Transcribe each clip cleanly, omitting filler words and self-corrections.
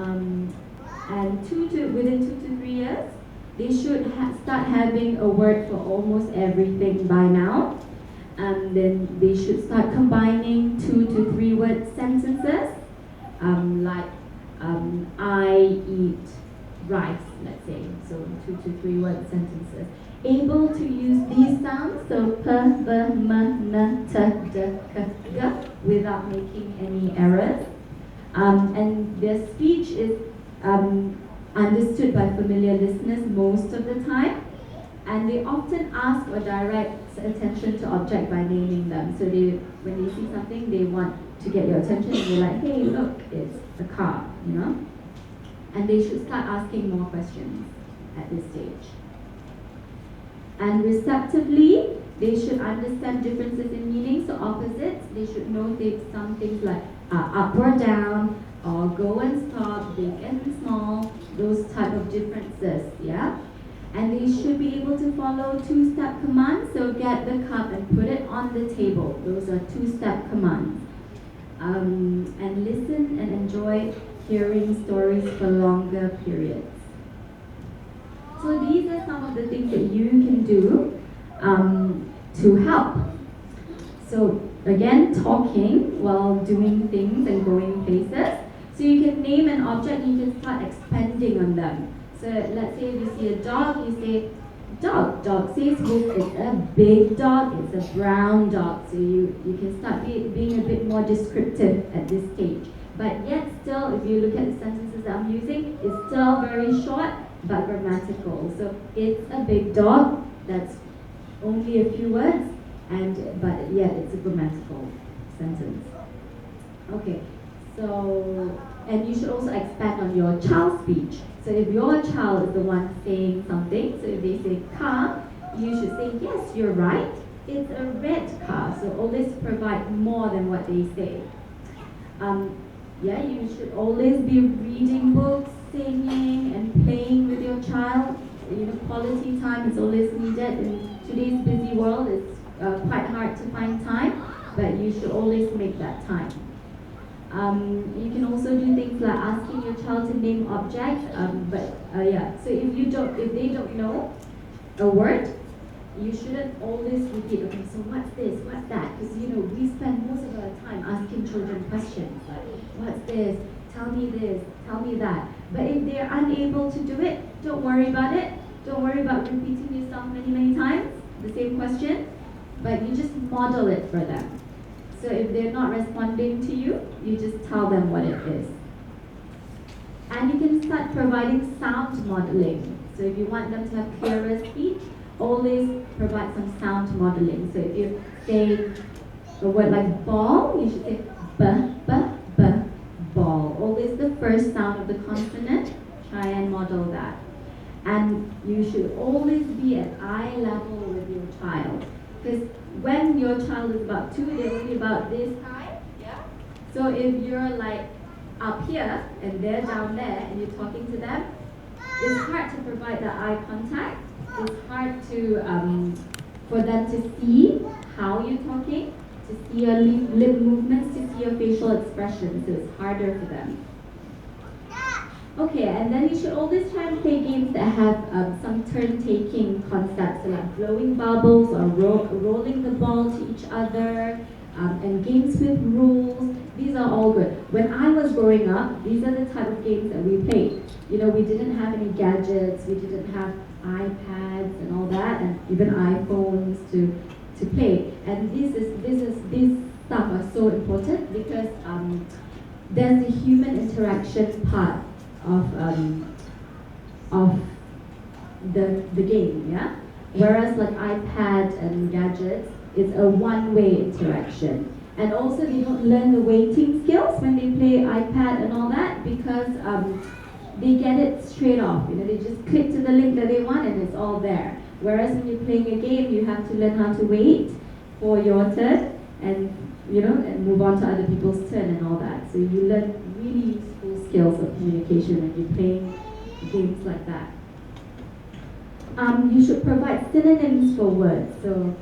And within 2 to 3 years, they should start having a word for almost everything by now. Then they should start combining 2 to 3 word sentences, like I eat rice, let's say. So 2 to 3 word sentences. Able to use these sounds, so p, b, m, n, t, d, k, g, without making any errors. And their speech is understood by familiar listeners most of the time. And they often ask or direct attention to object by naming them. So when they see something, they want to get your attention, and they're like, hey, look, it's a car, you know? And they should start asking more questions at this stage. And receptively, they should understand differences in meaning, so opposites. They should know some things like up or down, or go and stop, big and small, those type of differences, yeah? And they should be able to follow 2-step commands, so get the cup and put it on the table. Those are 2-step commands. And listen and enjoy hearing stories for longer periods. So these are some of the things that you can do to help. So again, talking while doing things and going places. So you can name an object and you can start expanding on them. So let's say if you see a dog, you say, dog. Dog says hoof. It's a big dog, it's a brown dog. So you can start being a bit more descriptive at this stage. But yet still, if you look at the sentences that I'm using, it's still very short but grammatical. So it's a big dog, that's only a few words, but yet it's a grammatical sentence. Okay, so, and you should also expand on your child's speech. So if your child is the one saying something, so if they say car, you should say, yes, you're right, it's a red car. So always provide more than what they say. You should always be reading books, singing, and playing with your child. You know, quality time is always needed. In today's busy world, it's quite hard to find time, but you should always make that time. You can also do things like asking your child to name objects. So if they don't know a word, you shouldn't always repeat, okay, so what's this, what's that? Because we spend most of our time asking children questions like, what's this, tell me that. But if they're unable to do it, don't worry about it. Don't worry about repeating yourself many times, the same question, but you just model it for them. So if they're not responding to you, you just tell them what it is. And you can start providing sound modeling. So if you want them to have clearer speech, always provide some sound modeling. So if you say a word like ball, you should say b, ball. Always the first sound of the consonant. Try and model that. And you should always be at eye level with your child. Because when your child is about 2, they're only about this high. Yeah. So if you're like up here and they're down there and you're talking to them, it's hard to provide that eye contact. It's hard to for them to see how you're talking, to see your lip movements, to see your facial expressions. So it's harder for them. Okay, and then you should always try and play games that have some turn-taking concepts, so like blowing bubbles or rolling the ball to each other, and games with rules. These are all good. When I was growing up, these are the type of games that we played. We didn't have any gadgets, we didn't have iPads and all that, and even iPhones to play. And these stuff are so important because there's the human interaction part of the game, yeah? Whereas like iPad and gadgets, it's a one-way interaction. And also they don't learn the waiting skills when they play iPad and all that because they get it straight off. They just click to the link that they want and it's all there. Whereas when you're playing a game, you have to learn how to wait for your turn and and move on to other people's turn and all that. So you learn really useful skills of communication when you're playing games like that. You should provide synonyms for words. So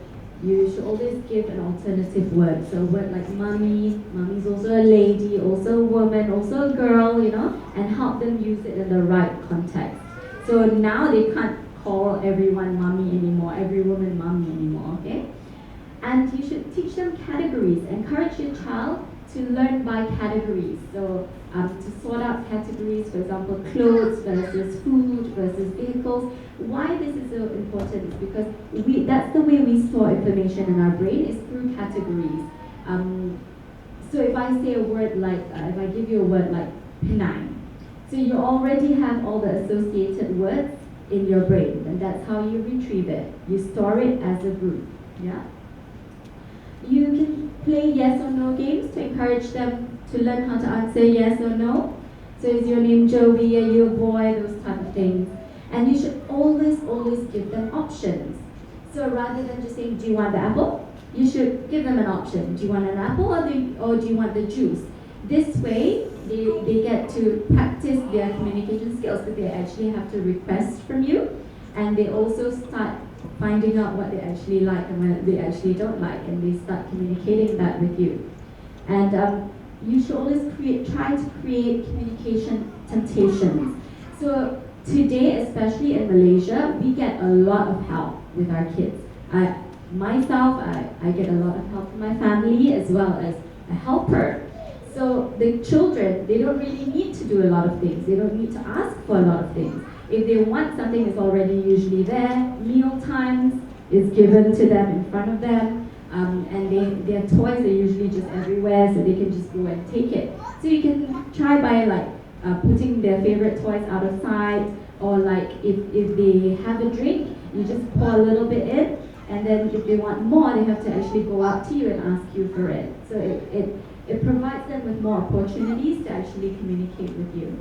you should always give an alternative word. So a word like mommy, mommy's also a lady, also a woman, also a girl, you know, and help them use it in the right context. So now they can't call everyone mommy anymore, every woman mommy anymore, okay? And you should teach them categories. Encourage your child to learn by categories. So to sort out categories, for example, clothes versus food versus vehicles. Why this is so important is because that's the way we store information in our brain, is through categories. So if I say a word like, if I give you a word like Penang, so you already have all the associated words in your brain, and that's how you retrieve it. You store it as a group, yeah? You can play yes or no games to encourage them to learn how to answer yes or no. So is your name Joey, are you a boy, those type of things. And you should always give them options. So rather than just saying, do you want the apple? You should give them an option. Do you want an apple or do you want the juice? This way, they get to practice their communication skills, because they actually have to request from you, and they also start finding out what they actually like and what they actually don't like, and they start communicating that with you. And you should always try to create communication temptations. So today, especially in Malaysia, we get a lot of help with our kids. Myself, I get a lot of help from my family as well as a helper. So the children, they don't really need to do a lot of things. They don't need to ask for a lot of things. If they want something, it's already usually there. Meal times is given to them in front of them. And their toys are usually just everywhere, so they can just go and take it. So you can try by putting their favorite toys out of sight, or if they have a drink, you just pour a little bit in, and then if they want more, they have to actually go out to you and ask you for it. So it provides them with more opportunities to actually communicate with you.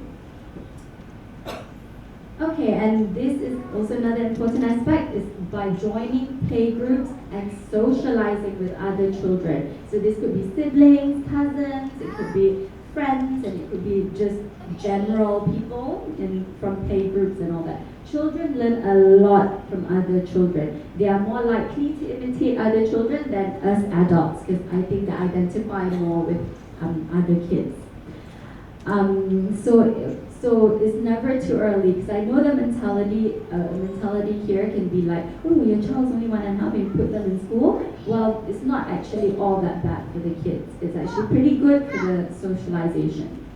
Okay, and this is also another important aspect, is by joining playgroups and socializing with other children. So this could be siblings, cousins, it could be friends, and it could be just general people from playgroups and all that. Children learn a lot from other children. They are more likely to imitate other children than us adults, because I think they identify more with other kids. So it's never too early, because I know the mentality here can be like, oh, your child's only 1.5 and you put them in school. Well, it's not actually all that bad for the kids. It's actually pretty good for the socialization.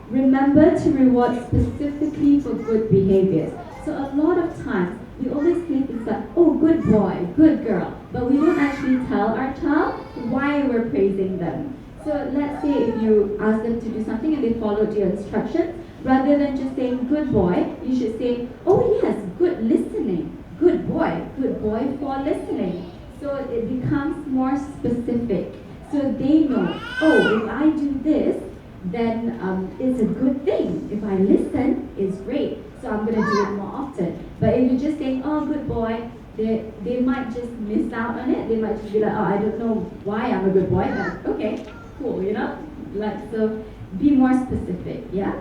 Remember to reward specifically for good behaviors. So a lot of times, we always say things like, oh, good boy, good girl, but we don't actually tell our child why we're praising them. So let's say if you ask them to do something and they followed your instructions, rather than just saying good boy, you should say, oh yes, good listening, good boy for listening. So it becomes more specific. So they know, oh, if I do this, then it's a good thing. If I listen, it's great. So I'm going to do it more often. But if you're just saying, oh, good boy, they might just miss out on it. They might just be like, oh, I don't know why I'm a good boy, but okay, cool, you know? So be more specific, yeah?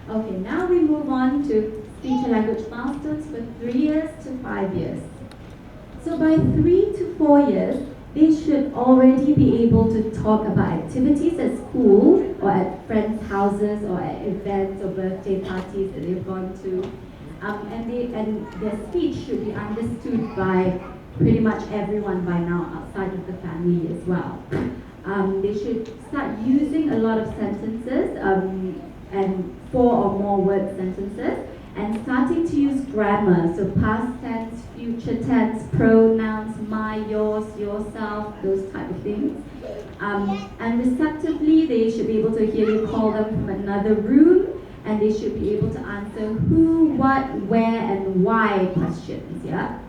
Okay, now we move on to speech and language milestones for 3 years to 5 years. So by 3 to 4 years, they should already be able to talk about activities at school or at friends' houses or at events or birthday parties that they've gone to. And their speech should be understood by pretty much everyone by now outside of the family as well. They should start using a lot of sentences and 4 or more word sentences, and starting to use grammar, so past tense, future tense, pronouns, my, yours, yourself, those type of things. And receptively, they should be able to hear you call them from another room, and they should be able to answer who, what, where, and why questions, yeah?